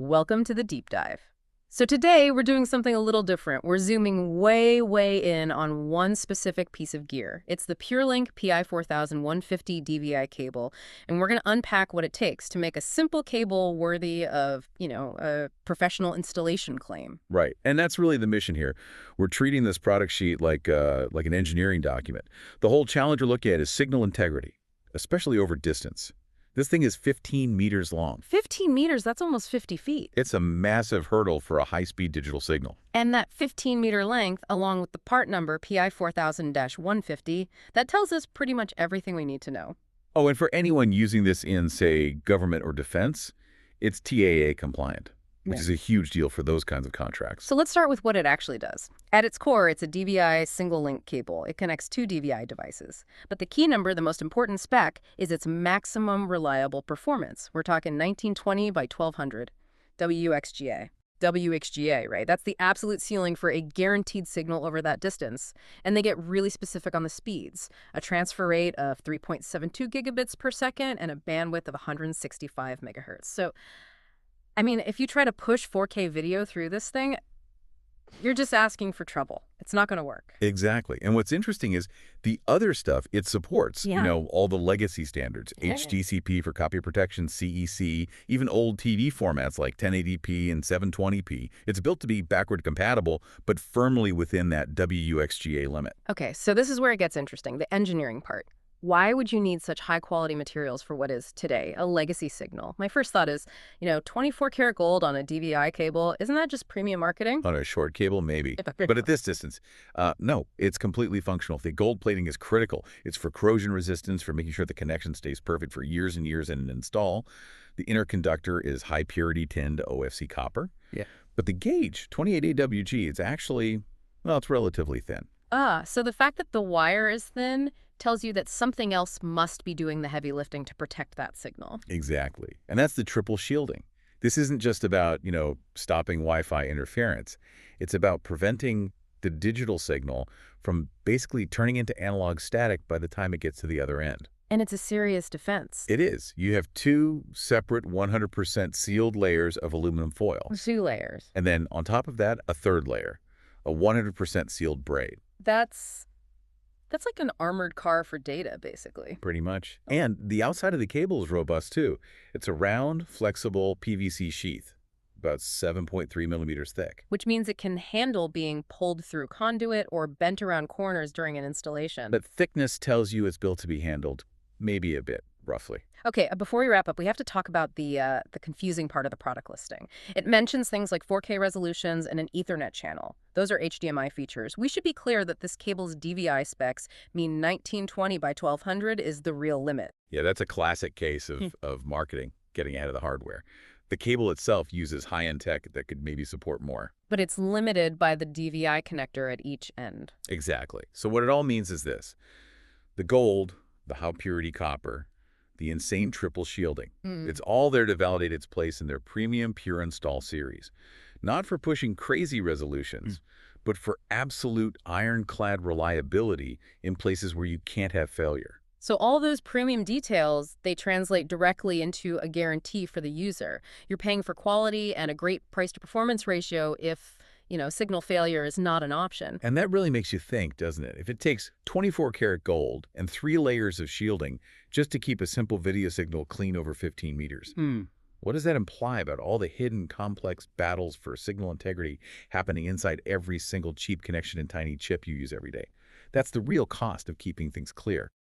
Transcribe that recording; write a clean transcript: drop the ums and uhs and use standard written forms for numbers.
Welcome to the deep dive. So today we're doing something a little different. We're zooming way in on one specific piece of gear. It's the PureLink PI4000-150 DVI cable, and we're going to unpack what it takes to make a simple cable worthy of, a professional installation claim. Right, and that's really the mission here. We're treating this product sheet like an engineering document. The whole challenge we're looking at is signal integrity, especially over distance. This thing is 15 meters long. 15 meters, that's almost 50 feet. It's a massive hurdle for a high-speed digital signal. And that 15-meter length, along with the part number PI4000-150, that tells us pretty much everything we need to know. Oh, and for anyone using this in, say, government or defense, it's TAA compliant, which is a huge deal for those kinds of contracts. So let's start with what it actually does. At its core, it's a DVI single-link cable. It connects two DVI devices. But the key number, the most important spec, is its maximum reliable performance. We're talking 1920 by 1200 WXGA. WXGA, right? That's the absolute ceiling for a guaranteed signal over that distance. And they get really specific on the speeds. A transfer rate of 3.72 gigabits per second and a bandwidth of 165 megahertz. So if you try to push 4K video through this thing, you're just asking for trouble. It's not going to work. Exactly. And what's interesting is the other stuff it supports, all the legacy standards, HDCP for copy protection, CEC, even old TV formats like 1080p and 720p. It's built to be backward compatible, but firmly within that WXGA limit. Okay, so this is where it gets interesting, the engineering part. Why would you need such high-quality materials for what is today a legacy signal? My first thought is, 24-karat gold on a DVI cable, isn't that just premium marketing? On a short cable, maybe. But at this distance, no, it's completely functional. The gold plating is critical. It's for corrosion resistance, for making sure the connection stays perfect for years and years in an install. The inner conductor is high-purity tinned OFC copper. Yeah. But the gauge, 28 AWG, it's actually, it's relatively thin. So the fact that the wire is thin tells you that something else must be doing the heavy lifting to protect that signal. Exactly. And that's the triple shielding. This isn't just about, stopping Wi-Fi interference. It's about preventing the digital signal from basically turning into analog static by the time it gets to the other end. And it's a serious defense. It is. You have two separate 100% sealed layers of aluminum foil. 2 layers. And then on top of that, a third layer, a 100% sealed braid. That's like an armored car for data, basically. Pretty much. And the outside of the cable is robust, too. It's a round, flexible PVC sheath, about 7.3 millimeters thick. Which means it can handle being pulled through conduit or bent around corners during an installation. But thickness tells you it's built to be handled, maybe a bit, roughly. Okay, before we wrap up, we have to talk about the confusing part of the product listing. It mentions things like 4K resolutions and an Ethernet channel. Those are HDMI features. We should be clear that this cable's DVI specs mean 1920 by 1200 is the real limit. Yeah, that's a classic case of marketing, getting ahead of the hardware. The cable itself uses high-end tech that could maybe support more. But it's limited by the DVI connector at each end. Exactly. So what it all means is this. The gold, the high-purity copper, the insane triple shielding. It's all there to validate its place in their premium PureInstall series. Not for pushing crazy resolutions, but for absolute ironclad reliability in places where you can't have failure. So all those premium details, they translate directly into a guarantee for the user. You're paying for quality and a great price-to-performance ratio if signal failure is not an option. And that really makes you think, doesn't it? If it takes 24-karat gold and 3 layers of shielding just to keep a simple video signal clean over 15 meters, what does that imply about all the hidden, complex battles for signal integrity happening inside every single cheap connection and tiny chip you use every day? That's the real cost of keeping things clear.